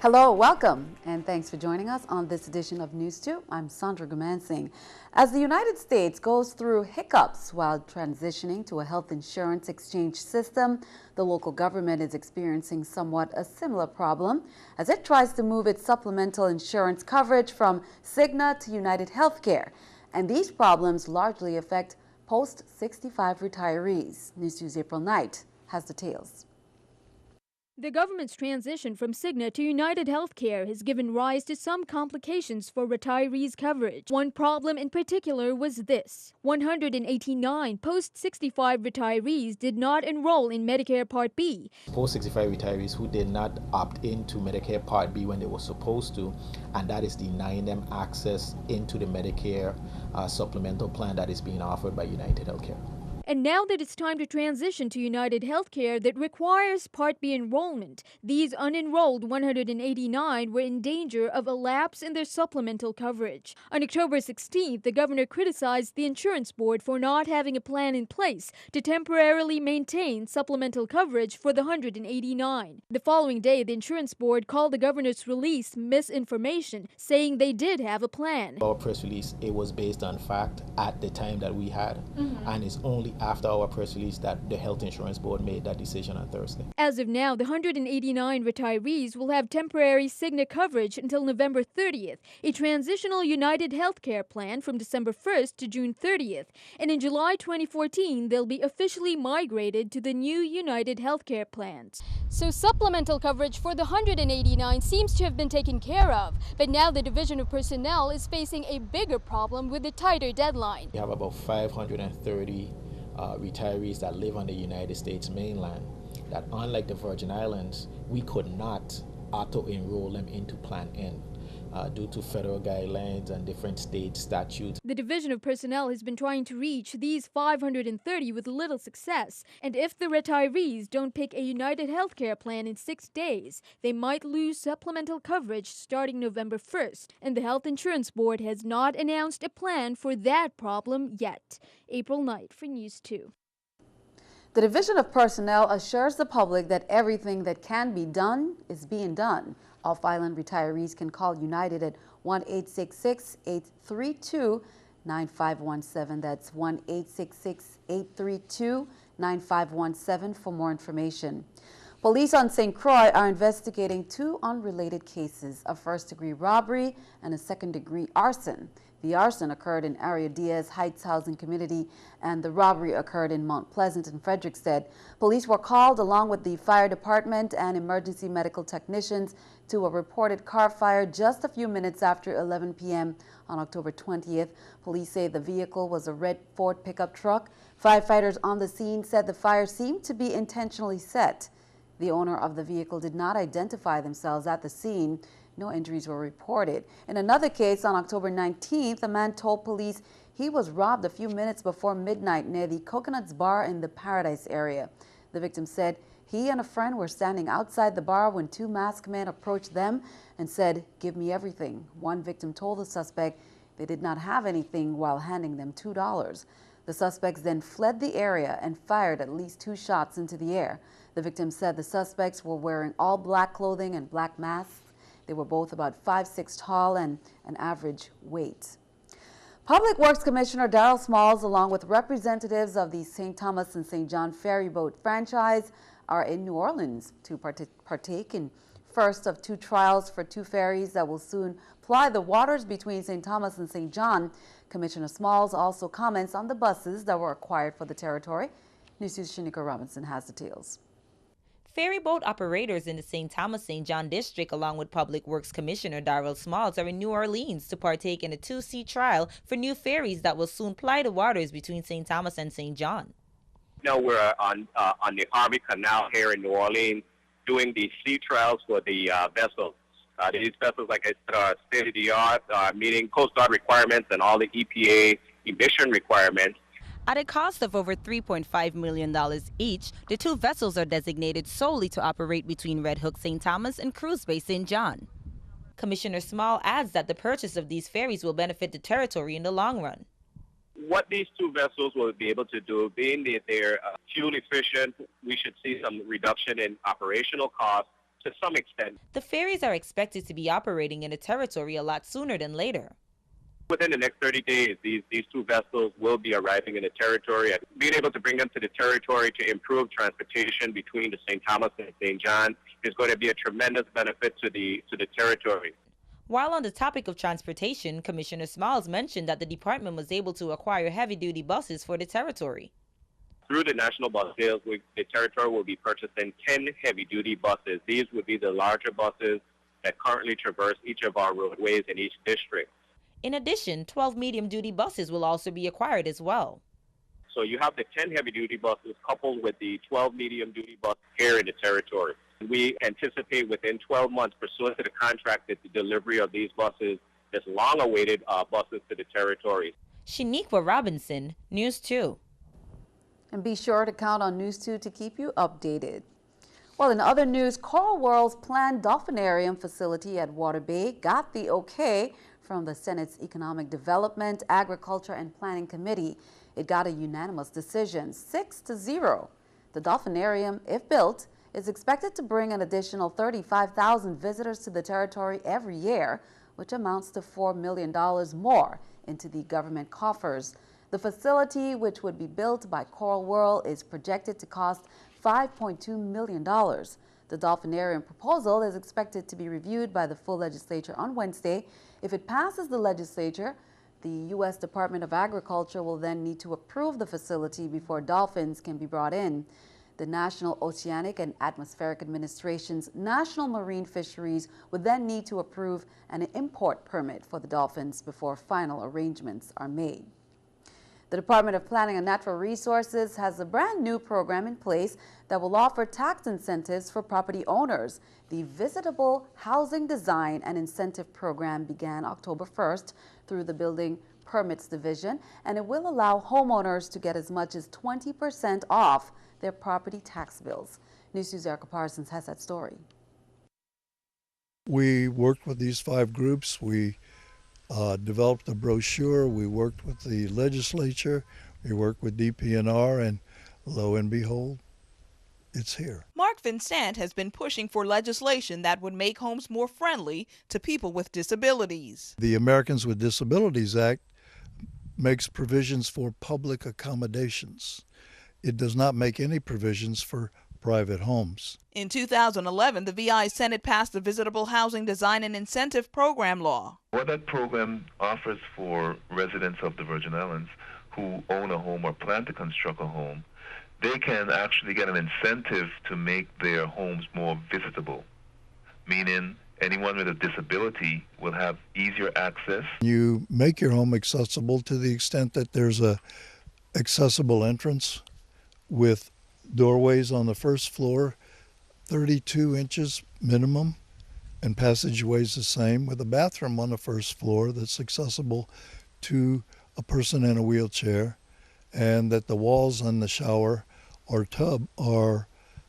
Hello, welcome, and thanks for joining us on this edition of News 2. I'm Sandra Gumansing. As the United States goes through hiccups while transitioning to a health insurance exchange system, the local government is experiencing somewhat a similar problem as it tries to move its supplemental insurance coverage from Cigna to United Healthcare. And these problems largely affect post-65 retirees. News 2's April Knight has details. The government's transition from Cigna to United Healthcare has given rise to some complications for retirees' coverage. One problem in particular was this: 189 post-65 retirees did not enroll in Medicare Part B. Post-65 retirees who did not opt into Medicare Part B when they were supposed to, and that is denying them access into the Medicare supplemental plan that is being offered by United Healthcare. And now that it's time to transition to United Healthcare that requires Part B enrollment, these unenrolled 189 were in danger of a lapse in their supplemental coverage. On October 16th, the governor criticized the insurance board for not having a plan in place to temporarily maintain supplemental coverage for the 189. The following day, the insurance board called the governor's release misinformation, saying they did have a plan. Our press release, it was based on fact at the time that we had, and it's only after our press release that the Health Insurance Board made that decision on Thursday. As of now, the 189 retirees will have temporary Cigna coverage until November 30th, a transitional United Healthcare plan from December 1st to June 30th, and in July 2014, they'll be officially migrated to the new United Healthcare plans. So supplemental coverage for the 189 seems to have been taken care of, but now the Division of Personnel is facing a bigger problem with a tighter deadline. We have about 530 retirees that live on the United States mainland that, unlike the Virgin Islands, we could not auto-enroll them into Plan N due to federal guidelines and different state statutes. The Division of Personnel has been trying to reach these 530 with little success, and if the retirees don't pick a United Healthcare plan in 6 days, they might lose supplemental coverage starting November 1st, and the Health Insurance Board has not announced a plan for that problem yet. April Knight for News 2. The Division of Personnel assures the public that everything that can be done is being done. Off-island retirees can call United at 1-866-832-9517. That's 1-866-832-9517 for more information. Police on St. Croix are investigating 2 unrelated cases, a first-degree robbery and a second-degree arson. The arson occurred in Area Diaz Heights housing community, and the robbery occurred in Mount Pleasant and Frederickstead. Police were called along with the fire department and emergency medical technicians to a reported car fire just a few minutes after 11 p.m. on October 20th. Police say the vehicle was a red Ford pickup truck. Firefighters on the scene said the fire seemed to be intentionally set. The owner of the vehicle did not identify themselves at the scene. No injuries were reported. In another case, on October 19th, a man told police he was robbed a few minutes before midnight near the Coconuts Bar in the Paradise area. The victim said he and a friend were standing outside the bar when 2 masked men approached them and said, "Give me everything." One victim told the suspect they did not have anything while handing them $2. The suspects then fled the area and fired at least 2 shots into the air. The victim said the suspects were wearing all black clothing and black masks. They were both about 5'6" tall and an average weight. Public Works Commissioner Darryl Smalls, along with representatives of the St. Thomas and St. John ferry boat franchise, are in New Orleans to partake in first of 2 trials for 2 ferries that will soon ply the waters between St. Thomas and St. John. Commissioner Smalls also comments on the buses that were acquired for the territory. News 2's Shanika Robinson has details. Ferry boat operators in the St. Thomas-St. John district, along with Public Works Commissioner Darryl Smalls, are in New Orleans to partake in a 2-sea trial for new ferries that will soon ply the waters between St. Thomas and St. John. You know, we're on the Harvey Canal here in New Orleans doing the sea trials for the vessels. These vessels, like I said, are state-of-the-art, meeting Coast Guard requirements and all the EPA emission requirements. At a cost of over $3.5 million each, the 2 vessels are designated solely to operate between Red Hook St. Thomas and Cruise Bay St. John. Commissioner Small adds that the purchase of these ferries will benefit the territory in the long run. What these 2 vessels will be able to do, being that they're fuel efficient, we should see some reduction in operational costs to some extent. The ferries are expected to be operating in the territory a lot sooner than later. Within the next 30 days, these two vessels will be arriving in the territory. And being able to bring them to the territory to improve transportation between the St. Thomas and St. John is going to be a tremendous benefit to the territory. While on the topic of transportation, Commissioner Smalls mentioned that the department was able to acquire heavy-duty buses for the territory. Through the national bus sales, the territory will be purchasing 10 heavy-duty buses. These would be the larger buses that currently traverse each of our roadways in each district. In addition, 12 medium-duty buses will also be acquired as well. So you have the 10 heavy-duty buses coupled with the 12 medium-duty buses here in the territory. We anticipate within 12 months, pursuant to the contract, that the delivery of these buses, this long-awaited buses to the territory. Shaniqua Robinson, News 2. And be sure to count on News 2 to keep you updated. Well, in other news, Coral World's planned dolphinarium facility at Water Bay got the okay from the Senate's Economic Development, Agriculture, and Planning Committee. It got a unanimous decision, 6-0. The dolphinarium, if built, is expected to bring an additional 35,000 visitors to the territory every year, which amounts to $4 million more into the government coffers. The facility, which would be built by Coral World, is projected to cost $5.2 million. The dolphinarium proposal is expected to be reviewed by the full legislature on Wednesday. If it passes the legislature, the U.S. Department of Agriculture will then need to approve the facility before dolphins can be brought in. The National Oceanic and Atmospheric Administration's National Marine Fisheries would then need to approve an import permit for the dolphins before final arrangements are made. The Department of Planning and Natural Resources has a brand new program in place that will offer tax incentives for property owners. The Visitable Housing Design and Incentive Program began October 1st through the Building Permits Division, and it will allow homeowners to get as much as 20% off their property tax bills. News 2's Erica Parsons has that story. We worked with these 5 groups. We developed a brochure. We worked with the legislature. We worked with DPNR, and lo and behold, it's here. Mark Vincent has been pushing for legislation that would make homes more friendly to people with disabilities. The Americans with Disabilities Act makes provisions for public accommodations. It does not make any provisions for private homes. In 2011, the VI Senate passed the Visitable Housing Design and Incentive Program law. What that program offers for residents of the Virgin Islands who own a home or plan to construct a home, they can actually get an incentive to make their homes more visitable, meaning anyone with a disability will have easier access. You make your home accessible to the extent that there's a accessible entrance with doorways on the first floor, 32 inches minimum, and passageways the same, with a bathroom on the first floor that's accessible to a person in a wheelchair, and that the walls on the shower or tub are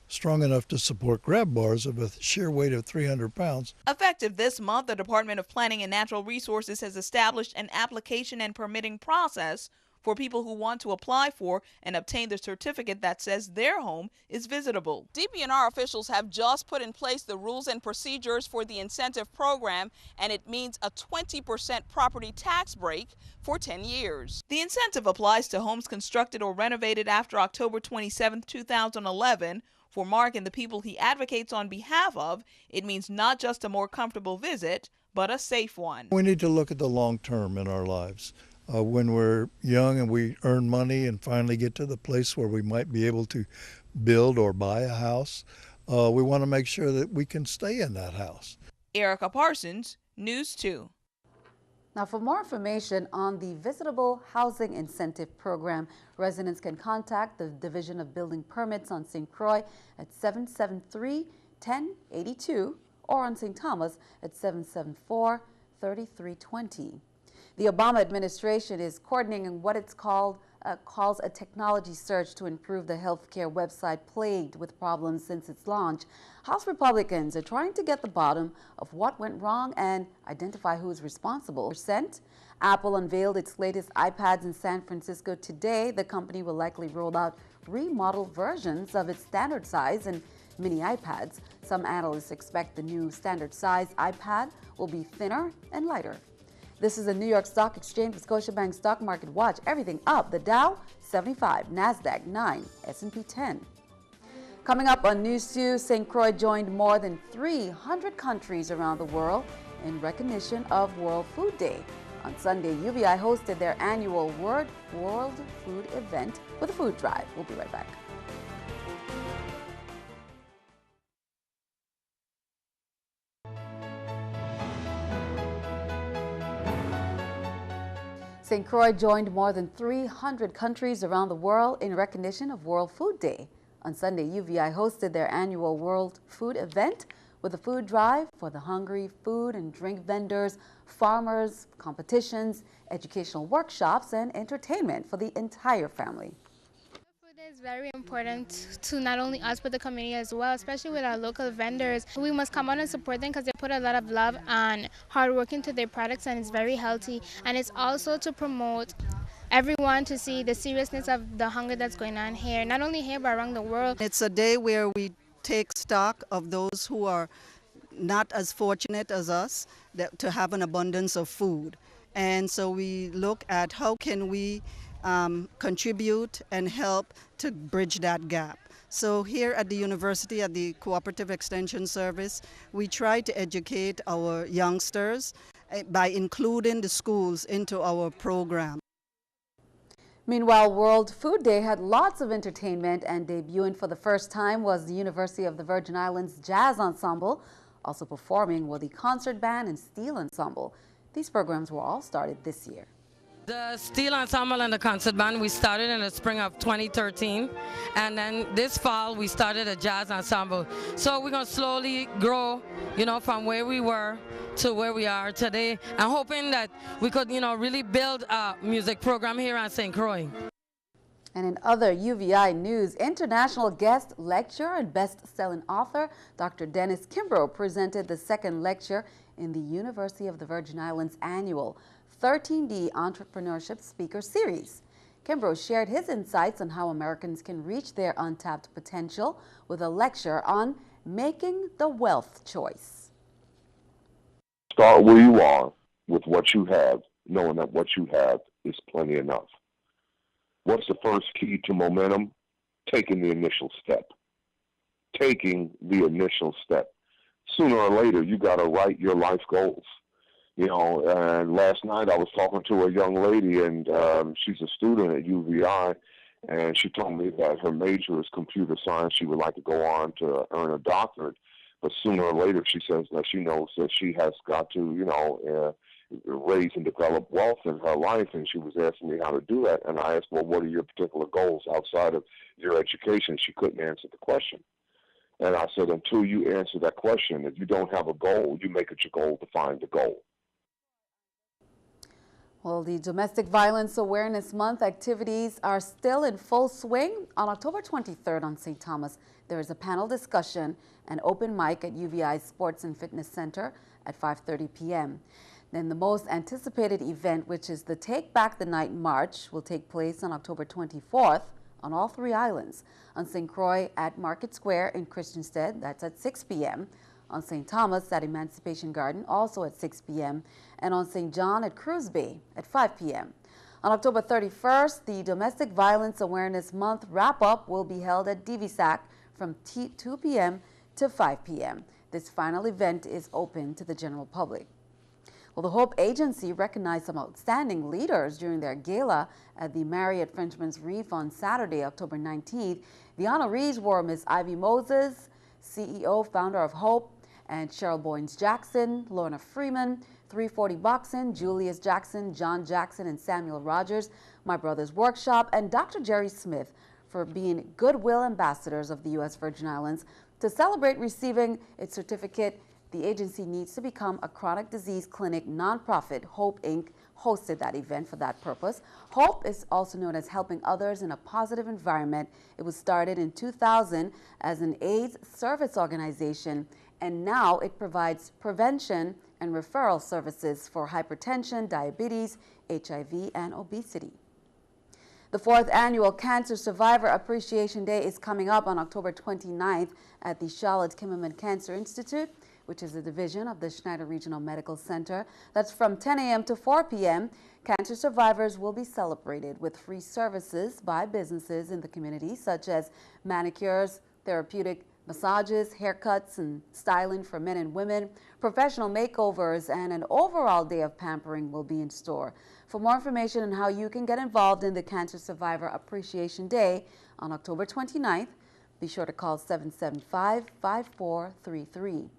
strong enough to support grab bars of a sheer weight of 300 pounds. Effective this month, the Department of Planning and Natural Resources has established an application and permitting process for people who want to apply for and obtain the certificate that says their home is visitable. DPNR officials have just put in place the rules and procedures for the incentive program, and it means a 20% property tax break for 10 years. The incentive applies to homes constructed or renovated after October 27, 2011. For Mark and the people he advocates on behalf of, it means not just a more comfortable visit, but a safe one. We need to look at the long term in our lives. When we're young and we earn money and finally get to the place where we might be able to build or buy a house, we want to make sure that we can stay in that house. Erica Parsons, News 2. Now, for more information on the Visitable Housing Incentive Program, residents can contact the Division of Building Permits on St. Croix at 773-1082 or on St. Thomas at 774-3320. The Obama administration is coordinating what it's calls a technology search to improve the healthcare website plagued with problems since its launch. House Republicans are trying to get the bottom of what went wrong and identify who is responsible. Apple unveiled its latest iPads in San Francisco today. The company will likely roll out remodeled versions of its standard size and mini iPads. Some analysts expect the new standard size iPad will be thinner and lighter. This is the New York Stock Exchange with Scotiabank Stock Market Watch. Everything up. The Dow 75, NASDAQ 9, S&P 10. Coming up on NEWS2, St. Croix joined more than 300 countries around the world in recognition of World Food Day. On Sunday, UVI hosted their annual World Food event with a food drive. We'll be right back. St. Croix joined more than 300 countries around the world in recognition of World Food Day. On Sunday, UVI hosted their annual World Food event with a food drive for the hungry, food and drink vendors, farmers, competitions, educational workshops, and entertainment for the entire family. Food is very important to not only us but the community as well, especially with our local vendors. We must come out and support them because they put a lot of love and hard work into their products, and it's very healthy. And it's also to promote everyone to see the seriousness of the hunger that's going on here, not only here but around the world. It's a day where we take stock of those who are not as fortunate as us to have an abundance of food. And so we look at how can we contribute and help to bridge that gap. So here at the university, at the Cooperative Extension Service, we try to educate our youngsters by including the schools into our program. Meanwhile, World Food Day had lots of entertainment, and debuting for the first time was the University of the Virgin Islands Jazz Ensemble. Also performing were the Concert Band and Steel Ensemble. These programs were all started this year. The Steel Ensemble and the Concert Band, we started in the spring of 2013, and then this fall we started a Jazz Ensemble. So we're going to slowly grow, from where we were to where we are today. I'm hoping that we could, really build a music program here at St. Croix. And in other UVI news, international guest lecturer and best-selling author Dr. Dennis Kimbrough presented the second lecture in the University of the Virgin Islands annual 13D Entrepreneurship Speaker Series. Kimbrough shared his insights on how Americans can reach their untapped potential with a lecture on making the wealth choice. Start where you are with what you have, knowing that what you have is plenty enough. What's the first key to momentum? Taking the initial step. Taking the initial step. Sooner or later, you got to write your life goals. And last night I was talking to a young lady, and she's a student at UVI, and she told me that her major is computer science. She would like to go on to earn a doctorate, but sooner or later she says that she knows that she has got to, raise and develop wealth in her life, and she was asking me how to do that. And I asked, well, what are your particular goals outside of your education? She couldn't answer the question. And I said, until you answer that question, if you don't have a goal, you make it your goal to find the goal. Well, the Domestic Violence Awareness Month activities are still in full swing. On October 23rd on St. Thomas, there is a panel discussion and open mic at UVI's Sports and Fitness Center at 5:30 p.m. Then the most anticipated event, which is the Take Back the Night March, will take place on October 24th on all three islands. On St. Croix at Market Square in Christiansted, that's at 6 p.m. On St. Thomas at Emancipation Garden, also at 6 p.m. And on St. John at Cruise Bay at 5 p.m. On October 31st, the Domestic Violence Awareness Month wrap-up will be held at DVSAC from 2 p.m. to 5 p.m. This final event is open to the general public. Well, the Hope Agency recognized some outstanding leaders during their gala at the Marriott Frenchman's Reef on Saturday, October 19th. The honorees were Ms. Ivy Moses, CEO, founder of Hope, and Cheryl Boynes-Jackson, Lorna Freeman, 340 Boxing, Julius Jackson, John Jackson, and Samuel Rogers, My Brother's Workshop, and Dr. Jerry Smith for being goodwill ambassadors of the U.S. Virgin Islands. To celebrate receiving its certificate, the agency needs to become a chronic disease clinic nonprofit. Hope Inc. hosted that event for that purpose. Hope is also known as helping others in a positive environment. It was started in 2000 as an AIDS service organization, and now it provides prevention and referral services for hypertension, diabetes, HIV, and obesity. The 4th Annual Cancer Survivor Appreciation Day is coming up on October 29th at the Charlotte Kimmelman Cancer Institute, which is a division of the Schneider Regional Medical Center. That's from 10 a.m. to 4 p.m. Cancer survivors will be celebrated with free services by businesses in the community, such as manicures, therapeutic massages, haircuts, and styling for men and women. Professional makeovers and an overall day of pampering will be in store. For more information on how you can get involved in the Cancer Survivor Appreciation Day on October 29th, be sure to call 775-5433.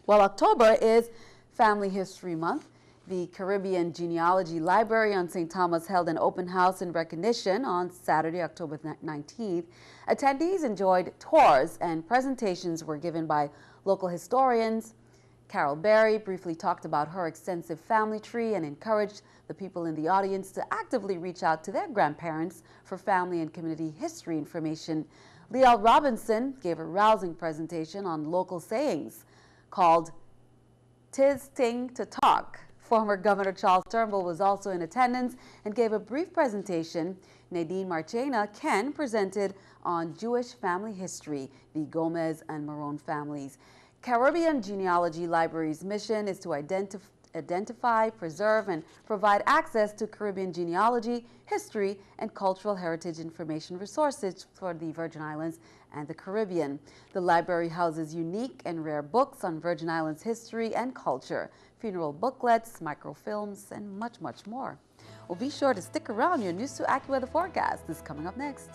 Well, October is Family History Month. The Caribbean Genealogy Library on St. Thomas held an open house in recognition on Saturday, October 19th. Attendees enjoyed tours and presentations were given by local historians. Carol Berry briefly talked about her extensive family tree and encouraged the people in the audience to actively reach out to their grandparents for family and community history information. Leal Robinson gave a rousing presentation on local sayings called "'Tis Ting to Talk." Former Governor Charles Turnbull was also in attendance and gave a brief presentation. Nadine Marchena Ken presented on Jewish family history, the Gomez and Marone families. Caribbean Genealogy Library's mission is to identify, preserve, and provide access to Caribbean genealogy, history, and cultural heritage information resources for the Virgin Islands and the Caribbean. The library houses unique and rare books on Virgin Islands history and culture, funeral booklets, microfilms, and much, much more. Well, be sure to stick around. Your News 2 AccuWeather forecast is coming up next.